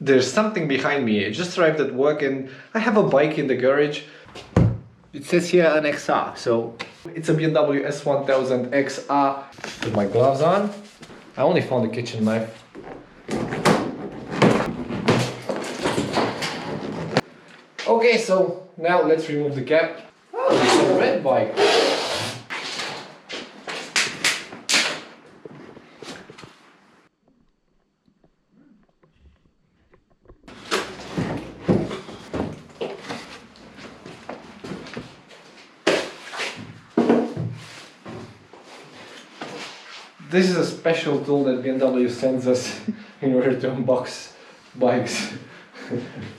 There's something behind me. I just arrived at work and I have a bike in the garage. It says here an XR, so it's a BMW S1000XR. Put my gloves on. I only found a kitchen knife. Okay, so now let's remove the cap. Oh, it's a red bike. This is a special tool that BMW sends us in order to unbox bikes.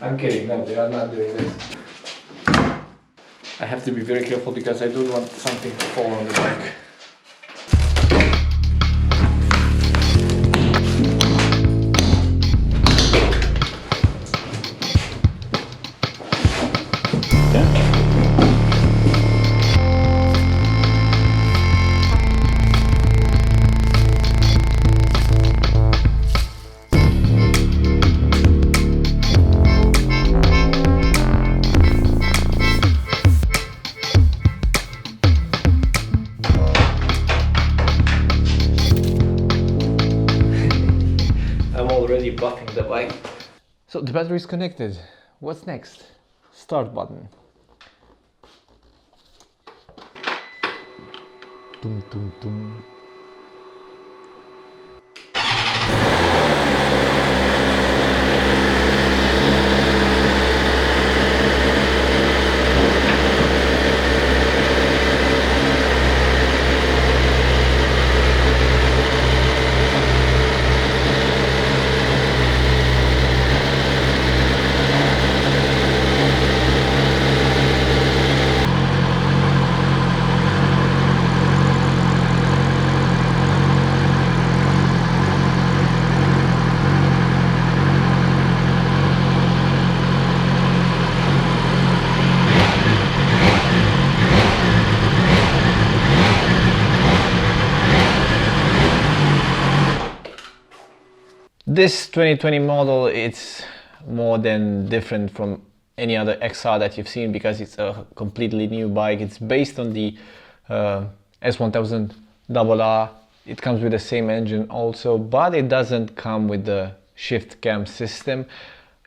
I'm kidding, no, they are not doing this. I have to be very careful because I don't want something to fall on the bike. Already buffing the bike. So the battery is connected. What's next? Start button. Tum, tum, tum. This 2020 model, it's more than different from any other XR that you've seen because it's a completely new bike. It's based on the S1000XR. It comes with the same engine also, but it doesn't come with the shift cam system.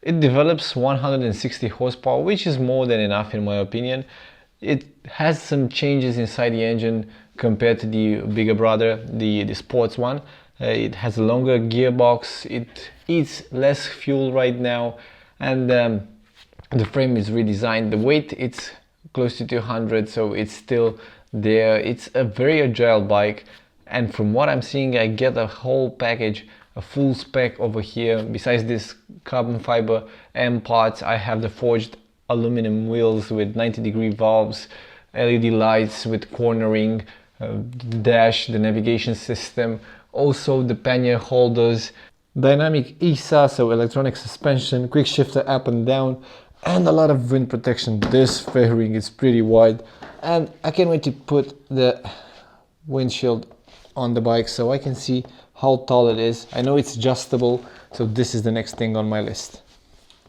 It develops 160 horsepower, which is more than enough in my opinion. It has some changes inside the engine compared to the bigger brother, the sports one. It has a longer gearbox, it eats less fuel right now, and the frame is redesigned. The weight, it's close to 200, so it's still there. It's a very agile bike, and from what I'm seeing, I get a whole package, a full spec over here. Besides this carbon fiber M parts, I have the forged aluminum wheels with 90-degree valves, LED lights with cornering, dash, the navigation system, also the pannier holders, dynamic ESA, so electronic suspension, quick shifter up and down, and a lot of wind protection. This fairing is pretty wide, and I can't wait to put the windshield on the bike so I can see how tall it is. I know it's adjustable, so this is the next thing on my list.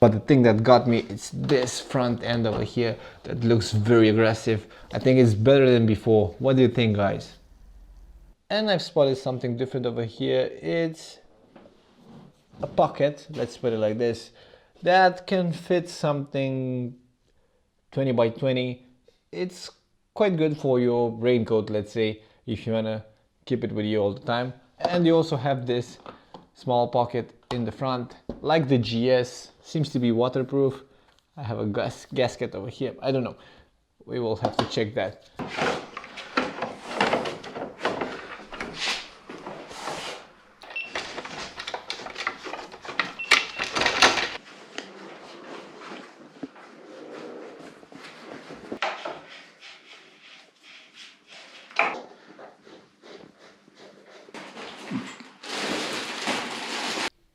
But the thing that got me is this front end over here that looks very aggressive. I think it's better than before. What do you think, guys? And I've spotted something different over here. It's a pocket, let's put it like this, that can fit something 20 by 20. It's quite good for your raincoat, let's say, if you wanna keep it with you all the time. And you also have this small pocket in the front, like the GS, seems to be waterproof. I have a gasket over here, I don't know. We will have to check that.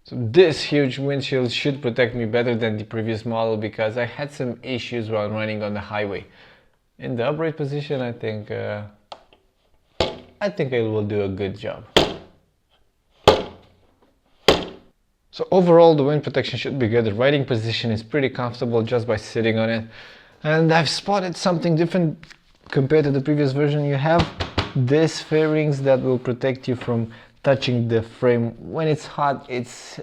So this huge windshield should protect me better than the previous model because I had some issues while running on the highway. In the upright position, I think I will do a good job. So overall, the wind protection should be good. The riding position is pretty comfortable just by sitting on it. And I've spotted something different compared to the previous version. You have these fairings that will protect you from touching the frame. When it's hot, it's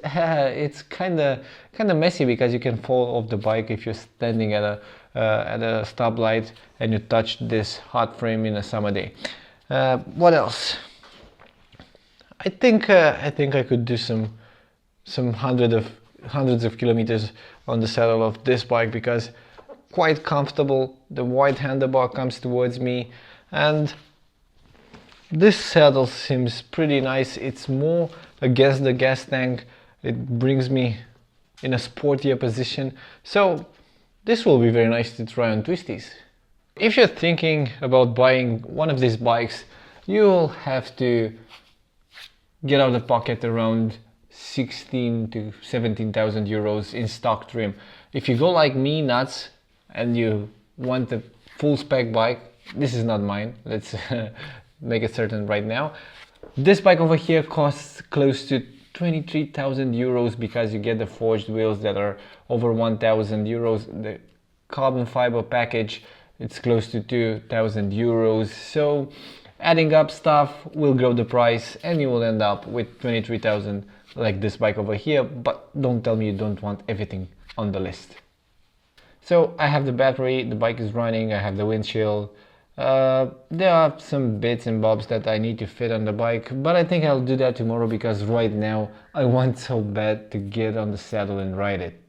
kind of messy because you can fall off the bike if you're standing at a stoplight and you touch this hot frame in a summer day. What else? I think I could do some hundreds of kilometers on the saddle of this bike because quite comfortable. The wide handlebar comes towards me, and this saddle seems pretty nice. It's more against the gas tank. It brings me in a sportier position. So this will be very nice to try on twisties. If you're thinking about buying one of these bikes, you'll have to get out of the pocket around 16 to 17,000 euros in stock trim. If you go like me nuts and you want a full spec bike, this is not mine. Let's make it certain right now. This bike over here costs close to 23,000 euros because you get the forged wheels that are over 1,000 euros. The carbon fiber package, it's close to 2,000 euros. So adding up stuff will grow the price and you will end up with 23,000 like this bike over here. But don't tell me you don't want everything on the list. So I have the battery, the bike is running, I have the windshield. There are some bits and bobs that I need to fit on the bike, but I think I'll do that tomorrow because right now I want so bad to get on the saddle and ride it.